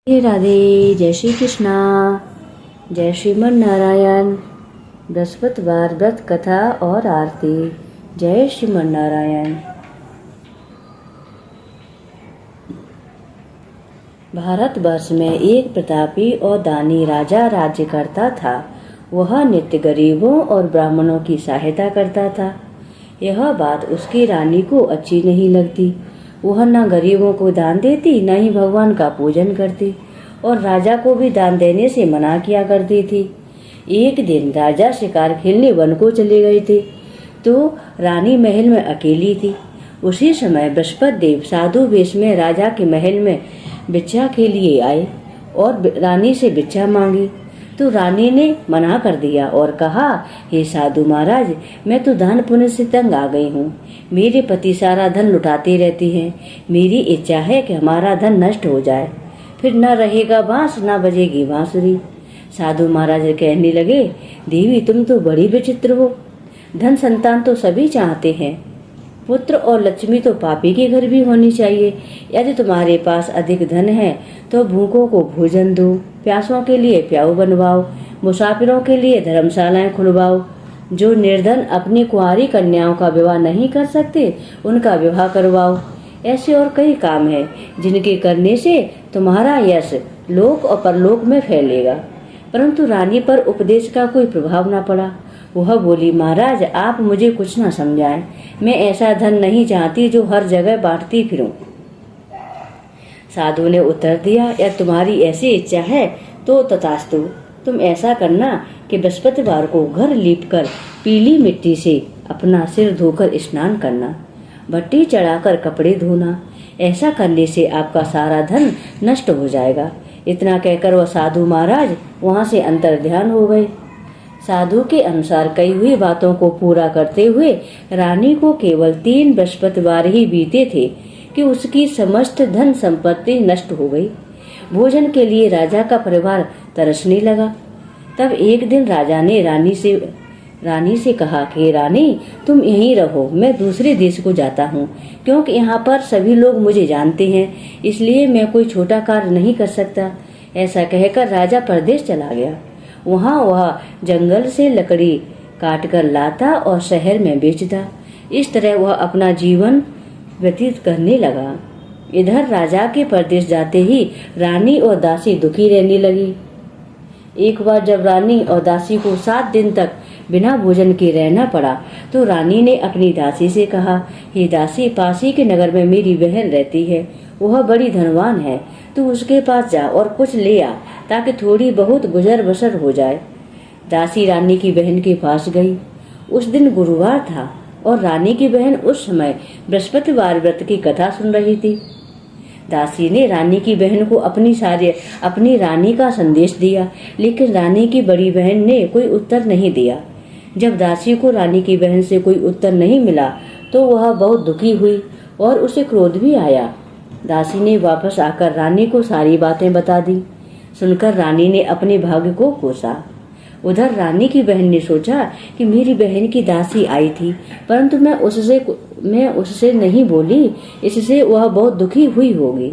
हे राधे, जय श्री कृष्णा, जय श्रीमन नारायण। बृहस्पतिवार व्रत कथा और आरती। जय श्रीमन नारायण। भारतवर्ष में एक प्रतापी और दानी राजा राज्य करता था। वह नित्य गरीबों और ब्राह्मणों की सहायता करता था। यह बात उसकी रानी को अच्छी नहीं लगती। वह न गरीबों को दान देती, न ही भगवान का पूजन करती और राजा को भी दान देने से मना किया करती थी। एक दिन राजा शिकार खेलने वन को चले गए थे तो रानी महल में अकेली थी। उसी समय बृहस्पति देव साधु वेश में राजा के महल में भिक्षा के लिए आए और रानी से भिक्षा मांगी तो रानी ने मना कर दिया और कहा, हे साधु महाराज, मैं तो दान पुण्य से तंग आ गई हूँ। मेरे पति सारा धन लुटाते रहते हैं। मेरी इच्छा है कि हमारा धन नष्ट हो जाए, फिर न रहेगा बांस न बजेगी बांसुरी। साधु महाराज कहने लगे, देवी तुम तो बड़ी विचित्र हो। धन संतान तो सभी चाहते हैं, पुत्र और लक्ष्मी तो पापी के घर भी होनी चाहिए। यदि तुम्हारे पास अधिक धन है तो भूखों को भोजन दो, प्यासों के लिए प्याऊ बनवाओ, मुसाफिरों के लिए धर्मशालाएं खुलवाओ। जो निर्धन अपनी कुंवारी कन्याओं का विवाह नहीं कर सकते उनका विवाह करवाओ। ऐसे और कई काम हैं जिनके करने से तुम्हारा यश लोक और परलोक में फैलेगा। परंतु रानी पर उपदेश का कोई प्रभाव न पड़ा। वह बोली, महाराज आप मुझे कुछ न समझाएं। मैं ऐसा धन नहीं चाहती जो हर जगह बांटती फिरूं। साधु ने उत्तर दिया, या तुम्हारी ऐसी इच्छा है तो तथास्तु। तुम ऐसा करना कि बृहस्पतिवार को घर लीपकर पीली मिट्टी से अपना सिर धोकर स्नान करना, भट्टी चढ़ाकर कपड़े धोना। ऐसा करने से आपका सारा धन नष्ट हो जाएगा। इतना कहकर वह साधु महाराज वहां से अंतर ध्यान हो गए। साधु के अनुसार कई हुई बातों को पूरा करते हुए रानी को केवल 3 बृहस्पतिवार ही बीते थे कि उसकी समस्त धन संपत्ति नष्ट हो गई। भोजन के लिए राजा का परिवार तरसने लगा। तब एक दिन राजा ने रानी से कहा कि रानी तुम यहीं रहो, मैं दूसरे देश को जाता हूँ, क्योंकि यहाँ पर सभी लोग मुझे जानते हैं, इसलिए मैं कोई छोटा कार्य नहीं कर सकता। ऐसा कहकर राजा परदेश चला गया। वहाँ वह जंगल से लकड़ी काटकर लाता और शहर में बेचता। इस तरह वह अपना जीवन व्यतीत करने लगा। इधर राजा के परदेश जाते ही रानी और दासी दुखी रहने लगी। एक बार जब रानी और दासी को 7 दिन तक बिना भोजन के रहना पड़ा तो रानी ने अपनी दासी से कहा, हे दासी, पासी के नगर में मेरी बहन रहती है। वह बड़ी धनवान है, तू उसके पास जा और कुछ ले आ ताकि थोड़ी बहुत गुजर बसर हो जाए। दासी रानी की बहन के पास गई। उस दिन गुरुवार था और रानी की बहन उस समय बृहस्पतिवार व्रत की कथा सुन रही थी। दासी ने रानी की बहन को अपनी रानी का संदेश दिया, लेकिन रानी की बड़ी बहन ने कोई उत्तर नहीं दिया। जब दासी को रानी की बहन से कोई उत्तर नहीं मिला तो वह बहुत दुखी हुई और उसे क्रोध भी आया। दासी ने वापस आकर रानी को सारी बातें बता दी। सुनकर रानी ने अपने भाग्य को कोसा। उधर रानी की बहन ने सोचा कि मेरी बहन की दासी आई थी, परंतु मैं उससे नहीं बोली, इससे वह बहुत दुखी हुई होगी।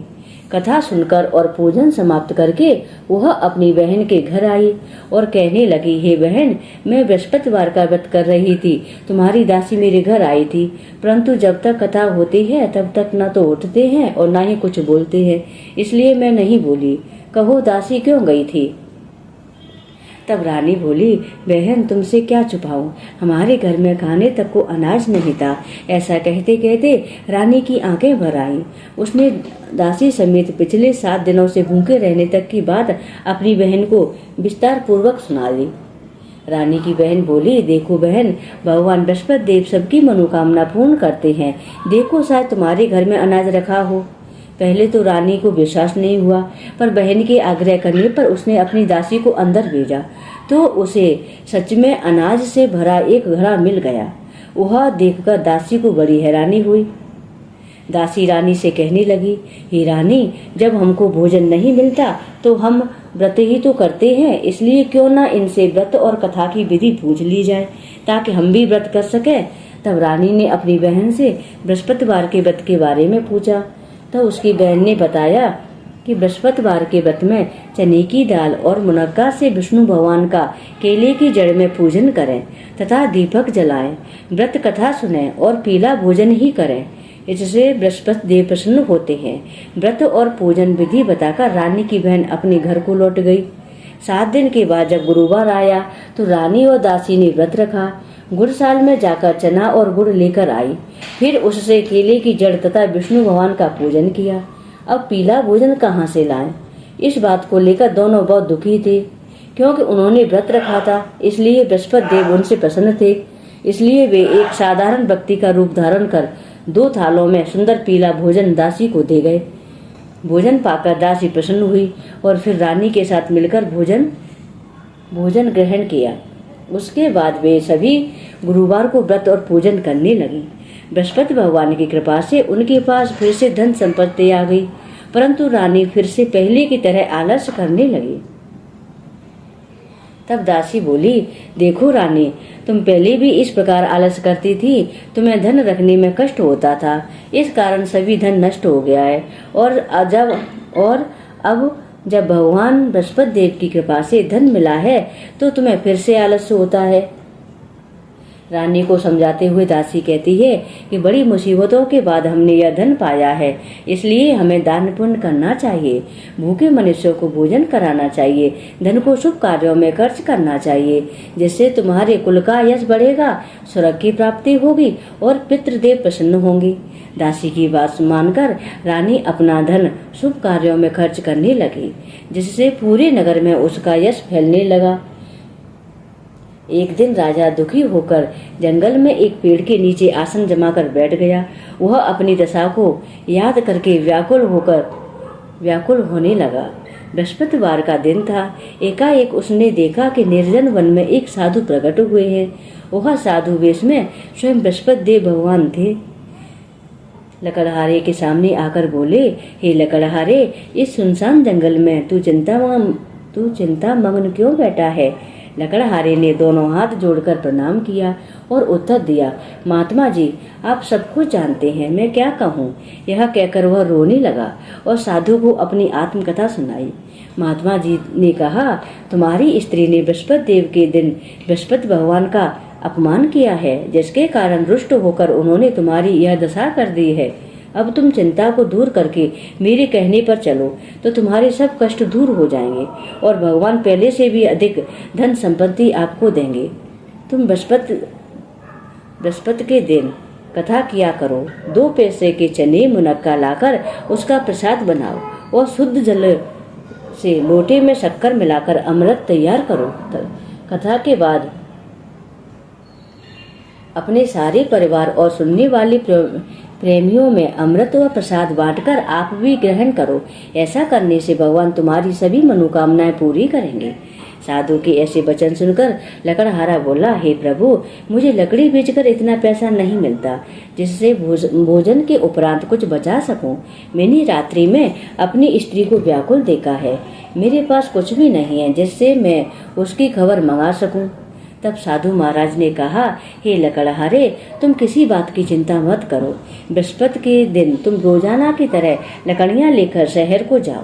कथा सुनकर और पूजन समाप्त करके वह अपनी बहन के घर आई और कहने लगी, हे बहन, मैं बृहस्पतिवार का व्रत कर रही थी। तुम्हारी दासी मेरे घर आई थी, परंतु जब तक कथा होती है तब तक न तो उठते हैं और न ही कुछ बोलते हैं, इसलिए मैं नहीं बोली। कहो दासी क्यों गई थी? तब रानी बोली, बहन तुमसे क्या छुपाऊं, हमारे घर में खाने तक को अनाज नहीं था। ऐसा कहते कहते रानी की आंखें भर आईं। उसने दासी समेत पिछले 7 दिनों से भूखे रहने तक की बात अपनी बहन को विस्तार पूर्वक सुना दी। रानी की बहन बोली, देखो बहन, भगवान बृहस्पति देव सबकी मनोकामना पूर्ण करते हैं। देखो शायद तुम्हारे घर में अनाज रखा हो। पहले तो रानी को विश्वास नहीं हुआ, पर बहन के आग्रह करने पर उसने अपनी दासी को अंदर भेजा तो उसे सच में अनाज से भरा एक घड़ा मिल गया। वह देखकर दासी को बड़ी हैरानी हुई। दासी रानी से कहने लगी, हे रानी, जब हमको भोजन नहीं मिलता तो हम व्रत ही तो करते हैं, इसलिए क्यों ना इनसे व्रत और कथा की विधि पूछ ली जाए ताकि हम भी व्रत कर सकें। तब रानी ने अपनी बहन से बृहस्पतिवार के व्रत के बारे में पूछा। तब उसकी बहन ने बताया कि बृहस्पतिवार के व्रत में चने की दाल और मुनक्का से विष्णु भगवान का केले की जड़ में पूजन करें तथा दीपक जलाएं, व्रत कथा सुनें और पीला भोजन ही करें। इससे बृहस्पति देव प्रसन्न होते हैं। व्रत और पूजन विधि बताकर रानी की बहन अपने घर को लौट गई। 7 दिन के बाद जब गुरुवार आया तो रानी और दासी ने व्रत रखा। गुड़साल में जाकर चना और गुड़ लेकर आई, फिर उससे केले की जड़ तथा विष्णु भगवान का पूजन किया। अब पीला भोजन कहाँ से लाएं? इस बात को लेकर दोनों बहुत दुखी थे, क्योंकि उन्होंने व्रत रखा था, इसलिए बृहस्पति देव उनसे प्रसन्न थे। इसलिए वे एक साधारण व्यक्ति का रूप धारण कर 2 थालों में सुंदर पीला भोजन दासी को दे गए। भोजन पाकर दासी प्रसन्न हुई और फिर रानी के साथ मिलकर भोजन ग्रहण किया। उसके बाद वे सभी गुरुवार को व्रत और पूजन करने लगी। बृहस्पति भगवान की कृपा से उनके पास फिर से धन संपत्ति आ गई, परंतु रानी फिर से पहले की तरह आलस करने लगी। तब दासी बोली, देखो रानी, तुम पहले भी इस प्रकार आलस करती थी, तुम्हें धन रखने में कष्ट होता था, इस कारण सभी धन नष्ट हो गया है। और अब जब भगवान बृहस्पति देव की कृपा से धन मिला है तो तुम्हें फिर से आलस्य होता है। रानी को समझाते हुए दासी कहती है कि बड़ी मुसीबतों के बाद हमने यह धन पाया है, इसलिए हमें दान पुण्य करना चाहिए, भूखे मनुष्यों को भोजन कराना चाहिए, धन को शुभ कार्यों में खर्च करना चाहिए, जिससे तुम्हारे कुल का यश बढ़ेगा, स्वर्ग की प्राप्ति होगी और पितृदेव प्रसन्न होंगे। दासी की बात मानकर रानी अपना धन शुभ कार्यों में खर्च करने लगी, जिससे पूरे नगर में उसका यश फैलने लगा। एक दिन राजा दुखी होकर जंगल में एक पेड़ के नीचे आसन जमाकर बैठ गया। वह अपनी दशा को याद करके व्याकुल होने लगा। बृहस्पतिवार का दिन था। एकाएक उसने देखा कि निर्जन वन में एक साधु प्रकट हुए हैं। वह साधु वेश में स्वयं बृहस्पति देव भगवान थे। लकड़हारे के सामने आकर बोले, हे लकड़हारे, इस सुनसान जंगल में तू चिंता मग्न क्यों बैठा है? लकड़हारे ने दोनों हाथ जोड़कर प्रणाम किया और उत्तर दिया, महात्मा जी, आप सब कुछ जानते हैं, मैं क्या कहूँ। यह कहकर वह रोने लगा और साधु को अपनी आत्मकथा सुनाई। महात्मा जी ने कहा, तुम्हारी स्त्री ने बृहस्पति देव के दिन बृहस्पति भगवान का अपमान किया है, जिसके कारण रुष्ट होकर उन्होंने तुम्हारी यह दशा कर दी है। अब तुम चिंता को दूर करके मेरे कहने पर चलो तो तुम्हारे सब कष्ट दूर हो जाएंगे और भगवान पहले से भी अधिक धन संपत्ति आपको देंगे। तुम बृहस्पति के दिन कथा किया करो। 2 पैसे के चने मुनक्का लाकर उसका प्रसाद बनाओ और शुद्ध जल से लोटे में शक्कर मिलाकर अमृत तैयार करो। कथा के बाद अपने सारे परिवार और सुनने वाले प्रेमियों में अमृत व प्रसाद बांटकर आप भी ग्रहण करो। ऐसा करने से भगवान तुम्हारी सभी मनोकामनाएं पूरी करेंगे। साधु के ऐसे वचन सुनकर लकड़हारा बोला, हे प्रभु, मुझे लकड़ी बेचकर इतना पैसा नहीं मिलता जिससे भोजन के उपरांत कुछ बचा सकूं। मैंने रात्रि में अपनी स्त्री को व्याकुल देखा है। मेरे पास कुछ भी नहीं है जिससे मैं उसकी खबर मंगा सकूं। तब साधु महाराज ने कहा, हे लकड़हारे, तुम किसी बात की चिंता मत करो। बृहस्पति के दिन तुम रोजाना की तरह लकड़ियां लेकर शहर को जाओ।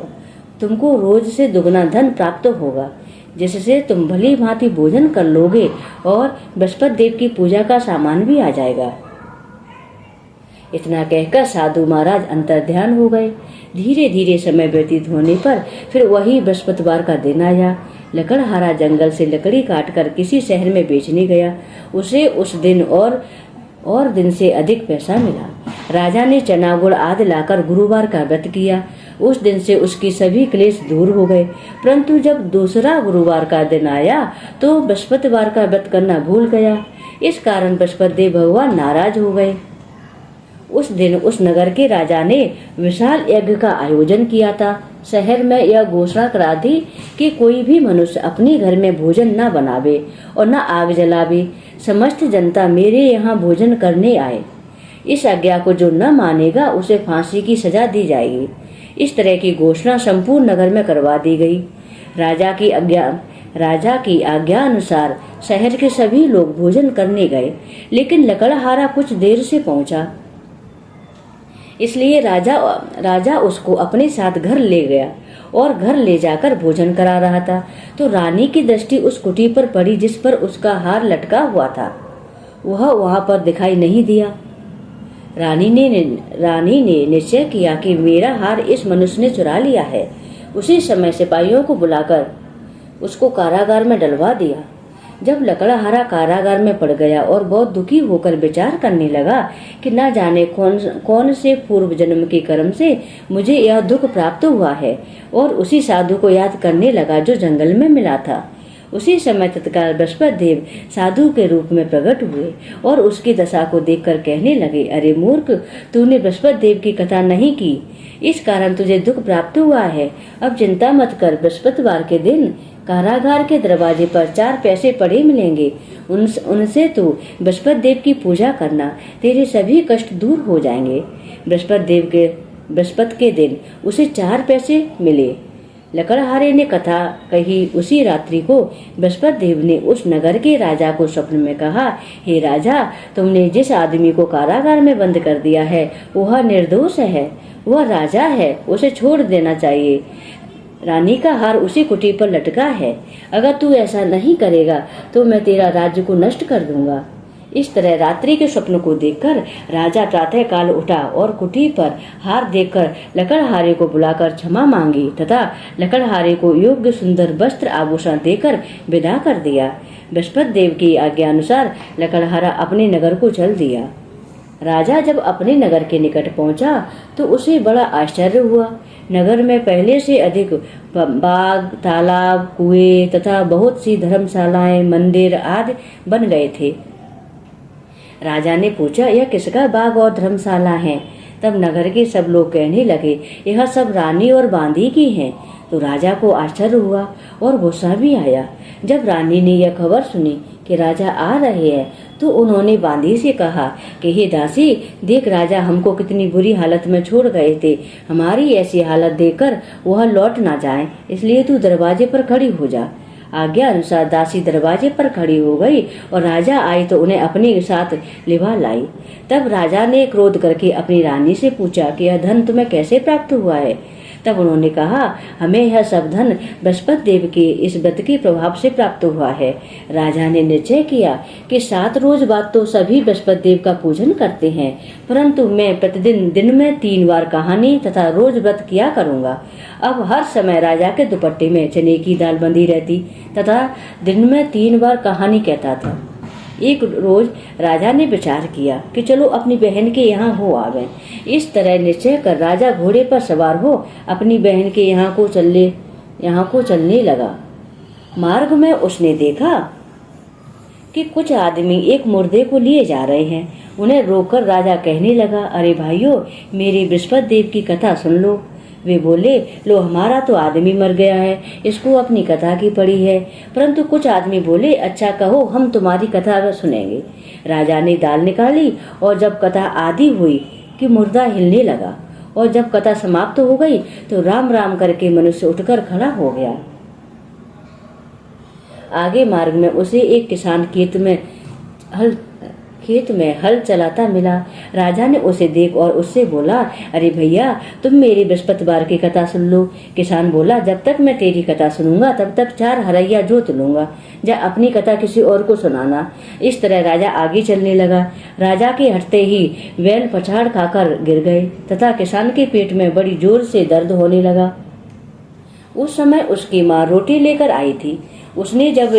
तुमको रोज से दुगना धन प्राप्त होगा, जिससे तुम भली भांति भोजन कर लोगे और बृहस्पति देव की पूजा का सामान भी आ जाएगा। इतना कहकर साधु महाराज अंतर्ध्यान हो गए। धीरे धीरे समय व्यतीत होने पर फिर वही बृहस्पतिवार का दिन आया। लकड़हारा जंगल से लकड़ी काटकर किसी शहर में बेचने गया। उसे उस दिन और दिन से अधिक पैसा मिला। राजा ने चना गुड़ आदि लाकर गुरुवार का व्रत किया। उस दिन से उसकी सभी क्लेश दूर हो गए। परंतु जब दूसरा गुरुवार का दिन आया तो बृहस्पतिवार का व्रत करना भूल गया। इस कारण बृहस्पति देव भगवान नाराज हो गए। उस दिन उस नगर के राजा ने विशाल यज्ञ का आयोजन किया था। शहर में यह घोषणा करा दी कि कोई भी मनुष्य अपने घर में भोजन न बनावे और न आग जलावे। समस्त जनता मेरे यहाँ भोजन करने आए। इस आज्ञा को जो न मानेगा उसे फांसी की सजा दी जाएगी। इस तरह की घोषणा संपूर्ण नगर में करवा दी गई। राजा की आज्ञा अनुसार शहर के सभी लोग भोजन करने गए, लेकिन लकड़हारा कुछ देर से पहुंचा। इसलिए राजा उसको अपने साथ घर ले गया और घर ले जाकर भोजन करा रहा था तो रानी की दृष्टि उस कुटी पर पड़ी जिस पर उसका हार लटका हुआ था। वह वहां पर दिखाई नहीं दिया। रानी ने निश्चय किया कि मेरा हार इस मनुष्य ने चुरा लिया है। उसी समय सिपाहियों को बुलाकर उसको कारागार में डलवा दिया। जब लकड़हारा कारागार में पड़ गया और बहुत दुखी होकर विचार करने लगा कि न जाने कौन से पूर्व जन्म के कर्म से मुझे यह दुख प्राप्त हुआ है, और उसी साधु को याद करने लगा जो जंगल में मिला था। उसी समय तत्काल बृहस्पति देव साधु के रूप में प्रकट हुए और उसकी दशा को देखकर कहने लगे, अरे मूर्ख, तूने बृहस्पति देव की कथा नहीं की, इस कारण तुझे दुख प्राप्त हुआ है। अब चिंता मत कर, बृहस्पतिवार के दिन कारागार के दरवाजे पर 4 पैसे पड़े मिलेंगे, उनसे तू बृहस्पति देव की पूजा करना, तेरे सभी कष्ट दूर हो जाएंगे। बृहस्पति के दिन उसे 4 पैसे मिले। लकड़हारे ने कथा कही उसी रात्रि को बृहस्पति देव ने उस नगर के राजा को स्वप्न में कहा, हे राजा, तुमने जिस आदमी को कारागार में बंद कर दिया है वह निर्दोष है, वह राजा है, उसे छोड़ देना चाहिए। रानी का हार उसी कुटी पर लटका है। अगर तू ऐसा नहीं करेगा तो मैं तेरा राज्य को नष्ट कर दूंगा। इस तरह रात्रि के स्वप्न को देखकर राजा प्रातः काल उठा और कुटी पर हार देखकर लकड़हारे को बुलाकर क्षमा मांगी तथा लकड़हारे को योग्य सुंदर वस्त्र आभूषण देकर विदा कर दिया। बृहस्पति देव की आज्ञा अनुसार लकड़हारा अपने नगर को चल दिया। राजा जब अपने नगर के निकट पहुंचा तो उसे बड़ा आश्चर्य हुआ। नगर में पहले से अधिक बाग, तालाब, कुएं तथा बहुत सी धर्मशालाएं, मंदिर आदि बन गए थे। राजा ने पूछा, यह किसका बाग और धर्मशाला है? तब नगर के सब लोग कहने लगे, यह सब रानी और बांदी की हैं। तो राजा को आश्चर्य हुआ और गुस्सा भी आया। जब रानी ने यह खबर सुनी कि राजा आ रहे हैं तो उन्होंने बांदी से कहा कि हे दासी, देख राजा हमको कितनी बुरी हालत में छोड़ गए थे। हमारी ऐसी हालत देखकर वह लौट ना जाए, इसलिए तू दरवाजे पर खड़ी हो जा। आज्ञा अनुसार दासी दरवाजे पर खड़ी हो गई और राजा आई तो उन्हें अपने साथ लिवा लाई। तब राजा ने क्रोध करके अपनी रानी से पूछा कि यह धन तुम्हें कैसे प्राप्त हुआ है? तब उन्होंने कहा, हमें यह सब धन बृहस्पति देव के इस व्रत के प्रभाव से प्राप्त हुआ है। राजा ने निश्चय किया कि 7 रोज बाद तो सभी बृहस्पति देव का पूजन करते हैं, परंतु मैं प्रतिदिन दिन में 3 बार कहानी तथा रोज व्रत किया करूंगा। अब हर समय राजा के दुपट्टे में चने की दाल बंधी रहती तथा दिन में 3 बार कहानी कहता था। एक रोज राजा ने विचार किया कि चलो अपनी बहन के यहाँ हो आवे। इस तरह निश्चय कर राजा घोड़े पर सवार हो अपनी बहन के यहाँ को चलने लगा। मार्ग में उसने देखा कि कुछ आदमी एक मुर्दे को लिए जा रहे हैं। उन्हें रोककर राजा कहने लगा, अरे भाइयों, मेरी बृहस्पति देव की कथा सुन लो। वे बोले, लो हमारा तो आदमी मर गया है, इसको अपनी कथा की पड़ी है। परंतु कुछ आदमी बोले, अच्छा कहो, हम तुम्हारी कथा सुनेंगे। राजा ने दाल निकाली और जब कथा आदि हुई कि मुर्दा हिलने लगा और जब कथा समाप्त हो गई तो राम राम करके मनुष्य उठकर खड़ा हो गया। आगे मार्ग में उसे एक किसान खेत में हल चलाता मिला। राजा ने उसे देख और उससे बोला, अरे भैया, तुम मेरी बृहस्पतिवार की कथा सुन लो। किसान बोला, जब तक मैं तेरी कथा सुनूंगा तब तक 4 हरैया जोत लूंगा, जा अपनी कथा किसी और को सुनाना। इस तरह राजा आगे चलने लगा। राजा के हटते ही बैल पछाड़ खाकर गिर गए तथा किसान के पेट में बड़ी जोर से दर्द होने लगा। उस समय उसकी माँ रोटी लेकर आई थी। उसने जब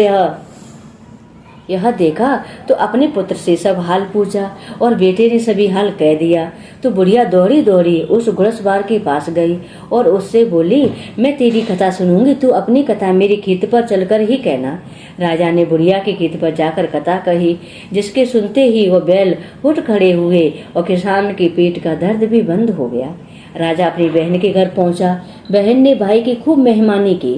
यह देखा तो अपने पुत्र से सब हाल पूछा और बेटे ने सभी हाल कह दिया। तो बुढ़िया दौड़ी दौड़ी उस घुड़सवार के पास गई और उससे बोली, मैं तेरी कथा सुनूंगी, तू अपनी कथा मेरे खेत पर चलकर ही कहना। राजा ने बुढ़िया के खेत पर जाकर कथा कही, जिसके सुनते ही वो बैल उठ खड़े हुए और किसान के पेट का दर्द भी बंद हो गया। राजा अपनी बहन के घर पहुंचा। बहन ने भाई की खूब मेहमानी की।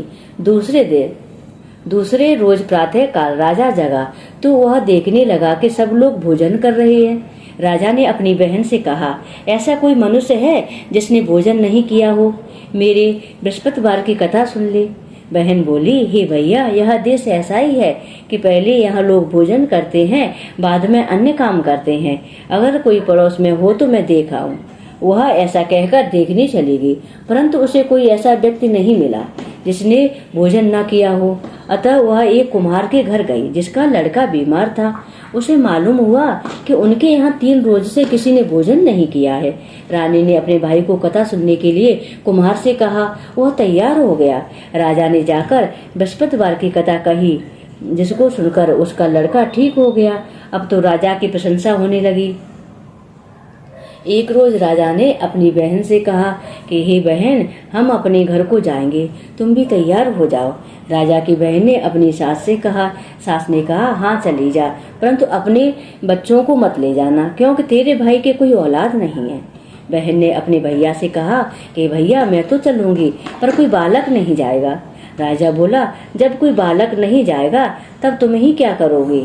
दूसरे रोज प्रातः काल राजा जगा तो वह देखने लगा कि सब लोग भोजन कर रहे हैं। राजा ने अपनी बहन से कहा, ऐसा कोई मनुष्य है जिसने भोजन नहीं किया हो? मेरे बृहस्पतिवार की कथा सुन ले। बहन बोली, हे भैया, यह देश ऐसा ही है कि पहले यहाँ लोग भोजन करते हैं, बाद में अन्य काम करते हैं। अगर कोई पड़ोस में हो तो मैं देख आऊं। वह ऐसा कहकर देखने चली गई, परंतु उसे कोई ऐसा व्यक्ति नहीं मिला जिसने भोजन न किया हो। अतः वह एक कुम्हार के घर गई जिसका लड़का बीमार था। उसे मालूम हुआ कि उनके यहाँ 3 रोज से किसी ने भोजन नहीं किया है। रानी ने अपने भाई को कथा सुनने के लिए कुम्हार से कहा। वह तैयार हो गया। राजा ने जाकर बृहस्पतिवार की कथा कही, जिसको सुनकर उसका लड़का ठीक हो गया। अब तो राजा की प्रशंसा होने लगी। एक रोज राजा ने अपनी बहन से कहा कि हे बहन, हम अपने घर को जाएंगे, तुम भी तैयार हो जाओ। राजा की बहन ने अपनी सास से कहा। सास ने कहा, हाँ चली जा, परंतु अपने बच्चों को मत ले जाना, क्योंकि तेरे भाई के कोई औलाद नहीं है। बहन ने अपने भैया से कहा कि भैया मैं तो चलूंगी, पर कोई बालक नहीं जाएगा। राजा बोला, जब कोई बालक नहीं जाएगा तब तुम ही क्या करोगे।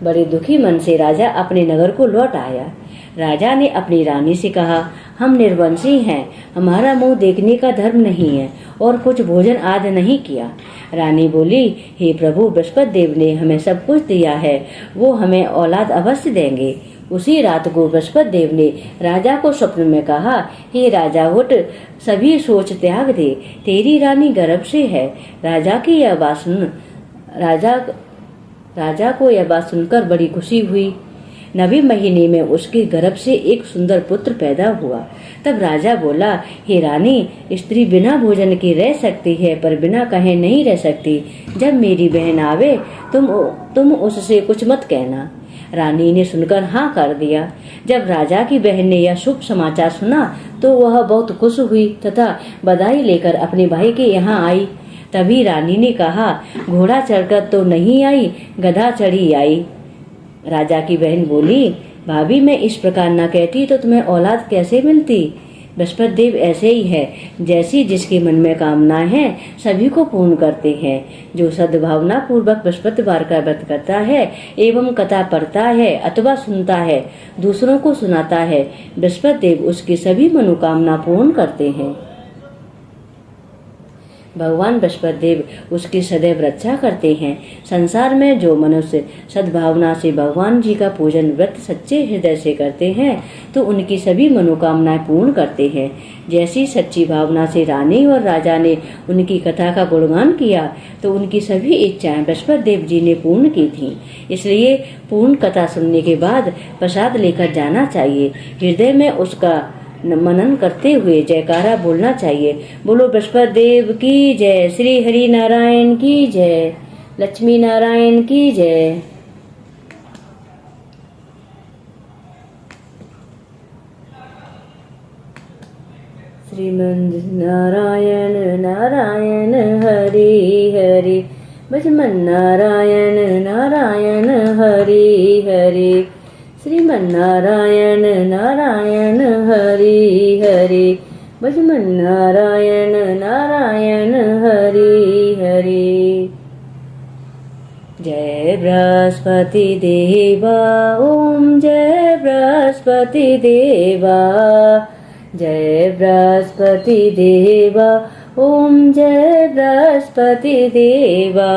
बड़े दुखी मन से राजा अपने नगर को लौट आया। राजा ने अपनी रानी से कहा, हम निर्वंशी हैं, हमारा मुंह देखने का धर्म नहीं है और कुछ भोजन आदि नहीं किया। रानी बोली, हे प्रभु, बृहस्पति देव ने हमें सब कुछ दिया है, वो हमें औलाद अवश्य देंगे। उसी रात को बृहस्पति देव ने राजा को स्वप्न में कहा, हे राजा उठ, सभी सोच त्याग दे, तेरी रानी गर्भ से है। राजा की यह बात सुन राजा को यह बात सुनकर बड़ी खुशी हुई। 9वें महीने में उसके गर्भ से एक सुंदर पुत्र पैदा हुआ। तब राजा बोला, हे रानी, स्त्री बिना भोजन के रह सकती है, पर बिना कहे नहीं रह सकती। जब मेरी बहन आवे तुम उससे कुछ मत कहना। रानी ने सुनकर हाँ कर दिया। जब राजा की बहन ने यह शुभ समाचार सुना तो वह बहुत खुश हुई तथा बधाई लेकर अपने भाई के यहाँ आई। तभी रानी ने कहा, घोड़ा चढ़कर तो नहीं आई, गधा चढ़ी आई। राजा की बहन बोली, भाभी मैं इस प्रकार न कहती तो तुम्हें औलाद कैसे मिलती। बृहस्पति देव ऐसे ही है, जैसी जिसके मन में कामनाएं हैं सभी को पूर्ण करते हैं। जो सद्भावना पूर्वक बृहस्पतिवार का व्रत करता है एवं कथा पढ़ता है अथवा सुनता है, दूसरों को सुनाता है, बृहस्पति देव उसकी सभी मनोकामना पूर्ण करते हैं। भगवान बृहस्पति देव उसकी सदैव रक्षा करते हैं। संसार में जो मनुष्य सद्भावना से भगवान जी का पूजन व्रत सच्चे हृदय से करते हैं तो उनकी सभी मनोकामनाएं पूर्ण करते हैं। जैसी सच्ची भावना से रानी और राजा ने उनकी कथा का गुणगान किया तो उनकी सभी इच्छाएं बृहस्पति देव जी ने पूर्ण की थीं। इसलिए पूर्ण कथा सुनने के बाद प्रसाद लेकर जाना चाहिए। हृदय में उसका मनन करते हुए जयकारा बोलना चाहिए। बोलो बृहस्पति देव की जय, श्री हरि नारायण की जय, लक्ष्मी नारायण की जय। श्रीमन नारायण नारायण हरि हरि, भजमन नारायण नारायण हरि हरि, श्रीमन नारायण नारायण हरि हरि, भजमन नारायण नारायण हरि हरि। जय बृहस्पति देवा, ओम जय बृहस्पति देवा, जय बृहस्पति देवा, ओम जय बृहस्पति देवा।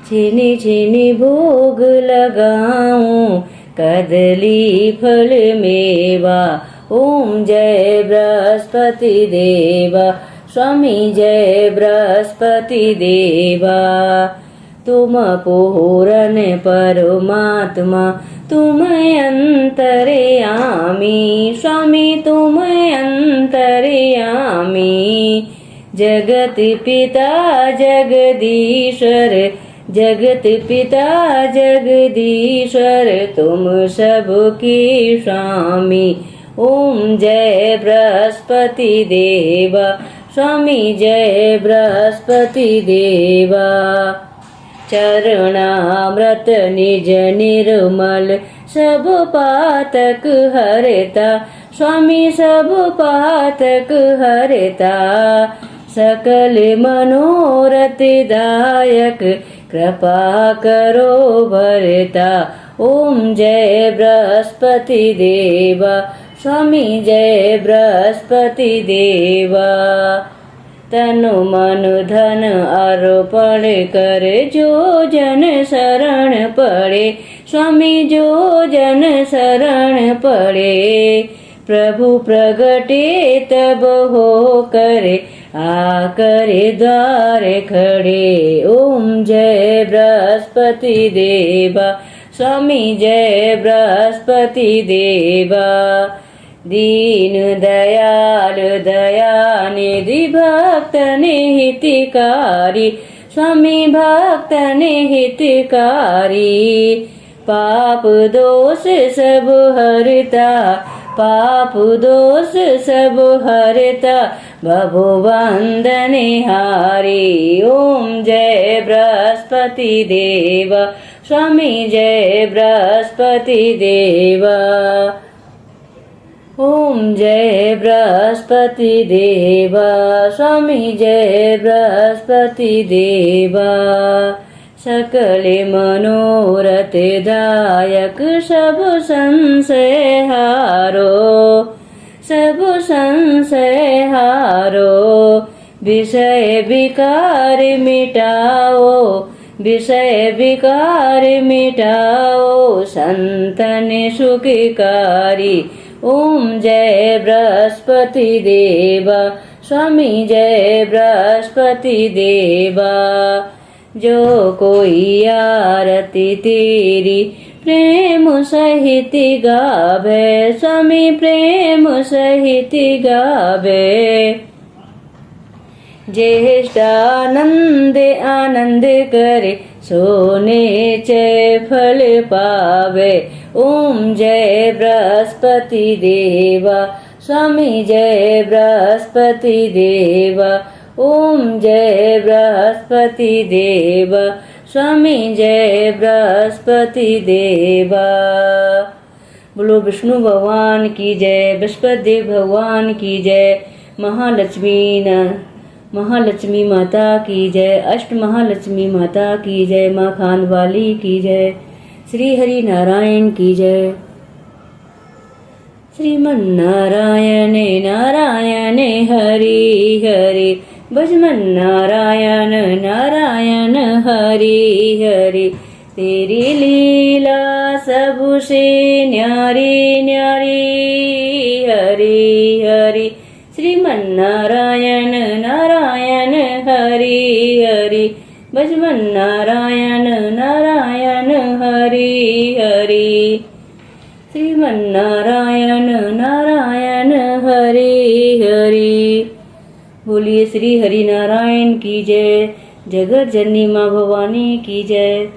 छिनी छिनी भोग लगाऊं कदली फल मेवा, ओम जय बृहस्पति देवा, स्वामी जय बृहस्पति देवा। तुम पूरन परमात्मा, तुम अंतर्यामी, स्वामी तुम अंतर्यामी। जगत पिता जगदीश्वर, जगत पिता जगदीश्वर, तुम सबके स्वामी। ओम जय बृहस्पति देवा, स्वामी जय बृहस्पति देवा। चरणामृत निज निर्मल, सब पातक हरता, स्वामी सब पातक हरता। सकल मनोरथ दायक, कृपा करो भरता। ओम जय बृहस्पति देवा, स्वामी जय बृहस्पति देवा। तनु मन धन अर्पण करे जो जन शरण पड़े। स्वामी जो जन शरण पड़े। प्रभु प्रगटे तब हो करे आ करे द्वारे खड़े। ओम जय बृहस्पति देवा। स्वामी जय बृहस्पति देवा। दीन दयाल दयानिधि भक्त हितकारी। स्वामी भक्त हितकारी। पाप दोष सब हरता पाप दोष सब हरता भव बंधनहारी। ओम जय बृहस्पति देवा। स्वामी जय बृहस्पति देवा। ओम जय बृहस्पति देवा। स्वामी जय बृहस्पति देवा। सकल मनोरथ दायक सब संशय हारो। सब संशय हारो। विषय विकार मिटाओ। विषय विकार मिटाओ। संतन सुखकारी। ओम जय बृहस्पति देवा। स्वामी जय बृहस्पति देवा। जो कोई आरती तेरी प्रेम सहित गावे। स्वामी प्रेम सहित गावे। ज्येष्ठानंद आनंद करे सोने चय फल पावे। ओम जय बृहस्पति देवा। स्वामी जय बृहस्पति देवा। ओम जय बृहस्पति देवा। स्वामी जय बृहस्पति देवा। बोलो विष्णु भगवान की जय। बृहस्पति देव भगवान की जय। महालक्ष्मी माता की जय। अष्ट महालक्ष्मी माता की जय। माँ खांडवाली की जय। श्री हरि नारायण की जय। श्रीमन नारायण नारायण हरि हरि। भजमन नारायण नारायण हरि हरि। तेरी लीला सबसे न्यारी न्यारी हरि हरि। श्रीमन नारायण नारायण हरि हरि। भजमन नारायण नारायण हरि हरि। श्रीमन नारायण नारायण हरि हरि। बोलिए श्री हरि नारायण की जय। जगत जननी माँ भवानी की जय।